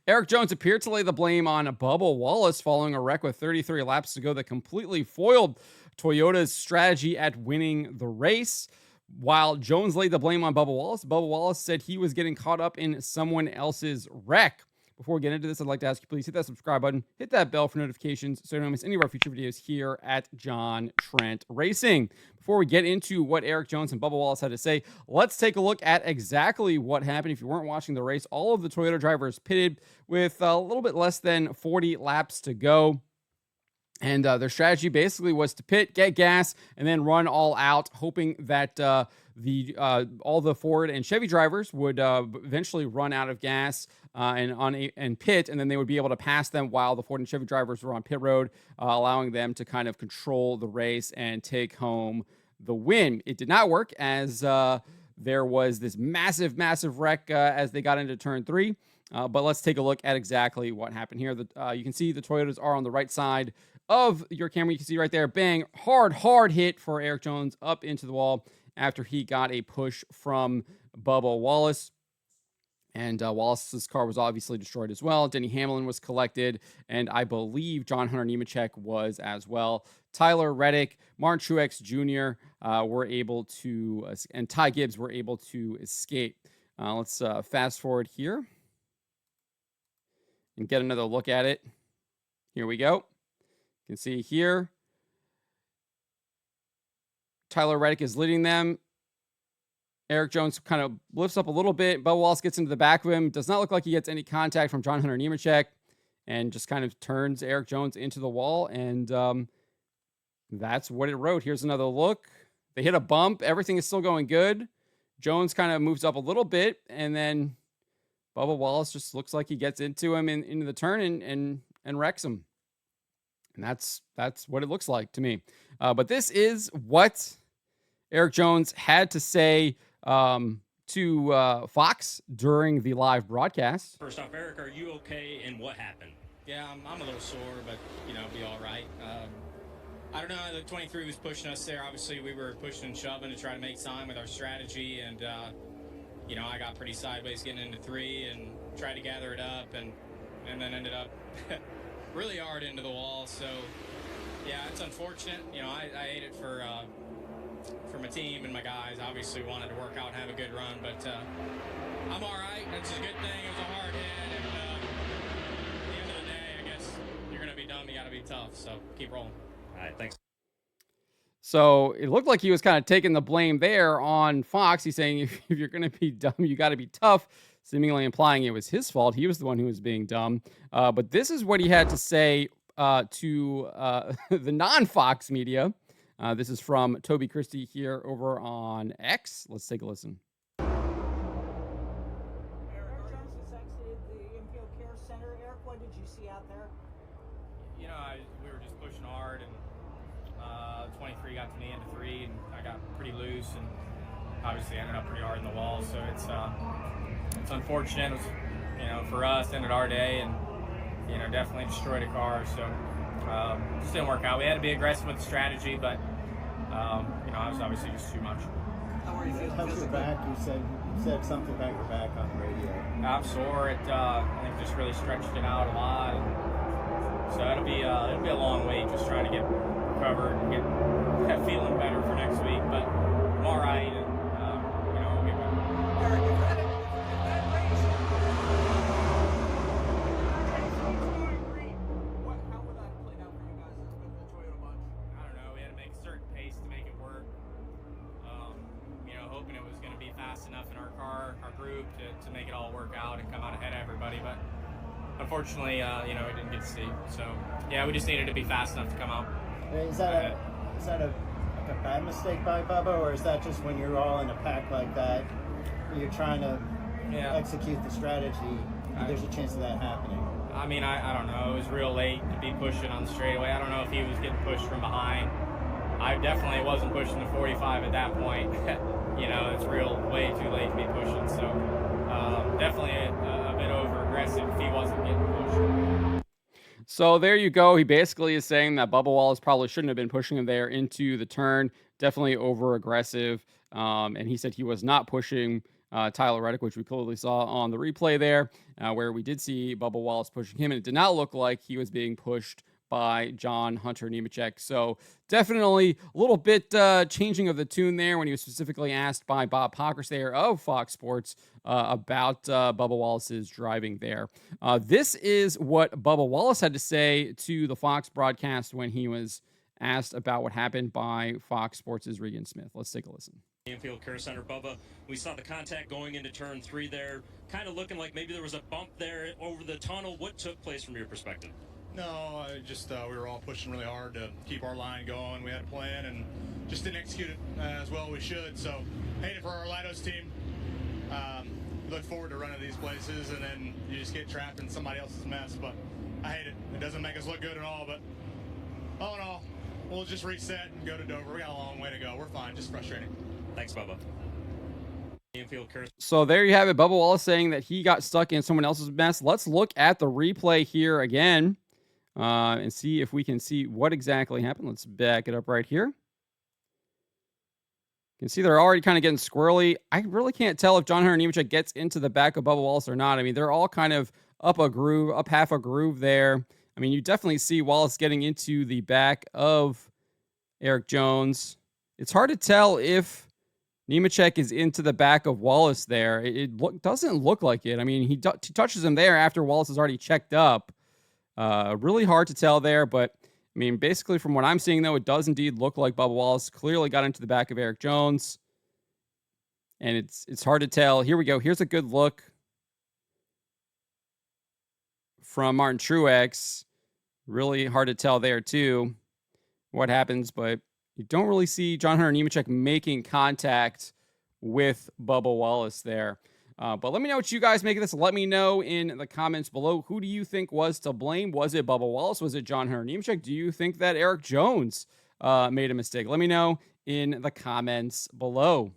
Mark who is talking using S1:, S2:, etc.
S1: Erik Jones appeared to lay the blame on Bubba Wallace following a wreck with 33 laps to go that completely foiled Toyota's strategy at winning the race. While Jones laid the blame on Bubba Wallace said he was getting caught up in someone else's wreck. Before we get into this, I'd like to ask you, please hit that subscribe button, hit that bell for notifications so you don't miss any of our future videos here at John Trent Racing. Before we get into what Erik Jones and Bubba Wallace had to say, let's take a look at exactly what happened. If you weren't watching the race, all of the Toyota drivers pitted with a little bit less than 40 laps to go. And their strategy basically was to pit, get gas, and then run all out, hoping that all the Ford and Chevy drivers would eventually run out of gas and pit, and then they would be able to pass them while the Ford and Chevy drivers were on pit road, allowing them to kind of control the race and take home the win. It did not work, as there was this massive wreck as they got into turn 3. But let's take a look at exactly what happened here. You can see the Toyotas are on the right side of your camera. You can see right there, bang, hard hit for Erik Jones up into the wall after he got a push from Bubba Wallace. And Wallace's car was obviously destroyed as well. Denny Hamlin was collected, and I believe John Hunter Nemechek was as well. Tyler Reddick, Martin Truex Jr. Were able to, and Ty Gibbs were able to escape. Let's fast forward here and get another look at it. Here we go. You can see here, Tyler Reddick is leading them. Erik Jones kind of lifts up a little bit. Bubba Wallace gets into the back of him. Does not look like he gets any contact from John Hunter Nemechek, and just kind of turns Erik Jones into the wall. And that's what it wrote. Here's another look. They hit a bump. Everything is still going good. Jones kind of moves up a little bit, and then Bubba Wallace just looks like he gets into him into the turn and wrecks him. And that's what it looks like to me. But this is what Erik Jones had to say to Fox during the live broadcast.
S2: First off, Erik, are you okay, and what happened?
S3: Yeah, I'm a little sore, but, it'll be all right. I don't know, the 23 was pushing us there. Obviously, we were pushing and shoving to try to make time with our strategy, and, I got pretty sideways getting into 3 and tried to gather it up, and then ended up really hard into the wall. So, yeah, it's unfortunate. I ate it for my team and my guys. Obviously wanted to work out and have a good run, but I'm all right. That's a good thing. It was a hard hit, and at the end of the day, I guess you're going to be dumb. You got to be tough, so keep rolling.
S2: All right, thanks.
S1: So it looked like he was kind of taking the blame there on Fox. He's saying if you're going to be dumb, you got to be tough, seemingly implying it was his fault. He was the one who was being dumb. But this is what he had to say to the non-Fox media. This is from Toby Christie here over on X. Let's take a listen.
S4: Erik Jones has exited the Infield Care Center. Erik, what did you see out there?
S3: We were just pushing hard, and 23 got to the end of 3, and I got pretty loose, and obviously ended up pretty hard in the wall. So it's unfortunate. It was, for us, ended our day, and definitely destroyed a car. So just didn't work out. We had to be aggressive with the strategy, but I was obviously just too much.
S4: How are you feeling?
S5: How's your back? You said something about your back on the radio.
S3: I'm sore. I think just really stretched it out a lot. And so it'll be a long wait, just trying to get recovered and get feeling better for next week. But I'm all right, and we'll get better.
S4: Erik, if that race, how would that have played out for you guys with the Toyota bunch?
S3: I don't know. We had to make a certain pace to make it work. Hoping it was going to be fast enough in our car, our group, to make it all work out and come out ahead of everybody. But unfortunately, we didn't get to see. So yeah, we just needed to be fast enough to come out.
S5: Is that a bad mistake by Bubba, or is that just when you're all in a pack like that, you're trying to execute the strategy? There's a chance of that happening.
S3: I mean, I don't know. It was real late to be pushing on the straightaway. I don't know if he was getting pushed from behind. I definitely wasn't pushing the 45 at that point. It's way too late to be pushing. So definitely a bit over-aggressive if he wasn't getting pushed.
S1: So there you go. He basically is saying that Bubba Wallace probably shouldn't have been pushing him there into the turn. Definitely over-aggressive. And he said he was not pushing Tyler Reddick, which we clearly saw on the replay there, where we did see Bubba Wallace pushing him, and it did not look like he was being pushed by John Hunter Nemechek. So definitely a little bit changing of the tune there when he was specifically asked by Bob Pockers there of Fox Sports about Bubba Wallace's driving there. This is what Bubba Wallace had to say to the Fox broadcast when he was asked about what happened by Fox Sports' Regan Smith. Let's take a listen.
S2: Infield Care Center, Bubba, we saw the contact going into turn 3 there, kind of looking like maybe there was a bump there over the tunnel. What took place from your perspective?
S6: No, just we were all pushing really hard to keep our line going. We had a plan and just didn't execute it as well as we should. So, hate it for our Lidos team. Look forward to running these places, and then you just get trapped in somebody else's mess. But I hate it. It doesn't make us look good at all. But all in all, we'll just reset and go to Dover. We got a long way to go. We're fine. Just frustrating.
S2: Thanks, Bubba. Infield Care.
S1: So there you have it. Bubba Wallace saying that he got stuck in someone else's mess. Let's look at the replay here again and see if we can see what exactly happened. Let's back it up right here. You can see they're already kind of getting squirrely. I really can't tell if John Hunter Nemechek gets into the back of Bubba Wallace or not. I mean, they're all kind of up half a groove there. I mean, you definitely see Wallace getting into the back of Erik Jones. It's hard to tell if Nemechek is into the back of Wallace there. It doesn't look like it. I mean, he touches him there after Wallace has already checked up. Really hard to tell there, but I mean, basically from what I'm seeing, though, it does indeed look like Bubba Wallace clearly got into the back of Erik Jones. And it's hard to tell. Here we go. Here's a good look from Martin Truex. Really hard to tell there, too, what happens. But you don't really see John Hunter Nemechek making contact with Bubba Wallace there. But let me know what you guys make of this. Let me know in the comments below. Who do you think was to blame? Was it Bubba Wallace? Was it John Hunter Nemechek? Do you think that Erik Jones made a mistake? Let me know in the comments below.